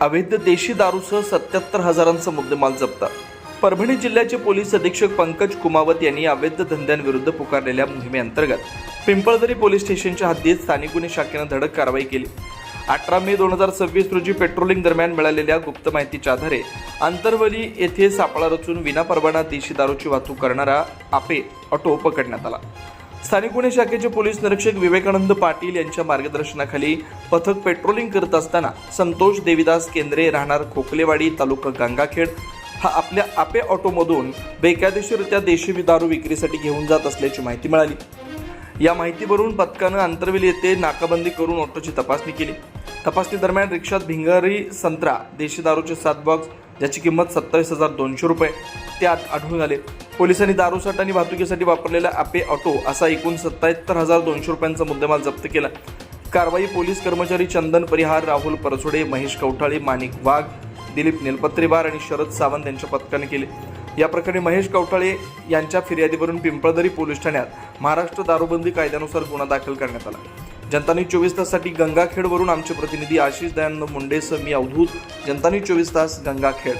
अवैध देशी दारूसह 77,000चा मुद्देमाल जप्त। परभणी जिल्ह्याचे पोलीस अधीक्षक पंकज कुमावत यांनी अवैध धंद्यांविरुद्ध पुकारलेल्या मोहिमेअंतर्गत पिंपळदरी पोलीस स्टेशनच्या हद्दीत स्थानिक गुन्हे शाखेने धडक कारवाई केली। 18 मे 2026 रोजी पेट्रोलिंग दरम्यान मिळालेल्या गुप्त माहितीच्या आधारे अंतरवली येथे सापळा रचून विनापरवाना देशी दारूची वाहतूक करणारा आपे ऑटो पकडण्यात आला। स्थानिक गुन्हे शाखेचे पोलीस निरीक्षक विवेकानंद पाटील यांच्या मार्गदर्शनाखाली पथक पेट्रोलिंग करत असताना संतोष देविदास केंद्रे राहणार खोकलेवाडी तालुका गंगाखेड हा आपल्या आपे ऑटोमधून बेकायदेशीररित्या देशी दारू विक्रीसाठी घेऊन जात असल्याची माहिती मिळाली। या माहितीवरून पथकाने अंतरवेली येथे नाकाबंदी करून ऑटोची तपासणी केली। तपासणी दरम्यान रिक्षात भिंगारी संत्रा देशी दारूचे 7 बॉक्स ज्याची किंमत 27,200 रुपये ते आढळून आले। पोलिसांनी दारूसाठी आणि वाहतुकीसाठी वापरलेला आपे ऑटो असा एकूण 77,200 रुपयांचा मुद्देमाल जप्त केला। कारवाई पोलीस कर्मचारी चंदन परिहार, राहुल परसोडे, महेश कवठाळे, माणिक वाघ, दिलीप नेलपत्रेवार आणि शरद सावंत यांच्या पथकाने केली। या प्रकरणी महेश कवठाळे यांच्या फिर्यादीवरून पिंपळदरी पोलीस ठाण्यात महाराष्ट्र दारूबंदी कायद्यानुसार गुन्हा दाखल करण्यात आला। जनता न्यूज 24 ताससाठी गंगाखेडवरून आमचे प्रतिनिधी आशिष दयानंद मुंडेसह मी अवधूत, जनता न्यूज 24 तास गंगाखेड।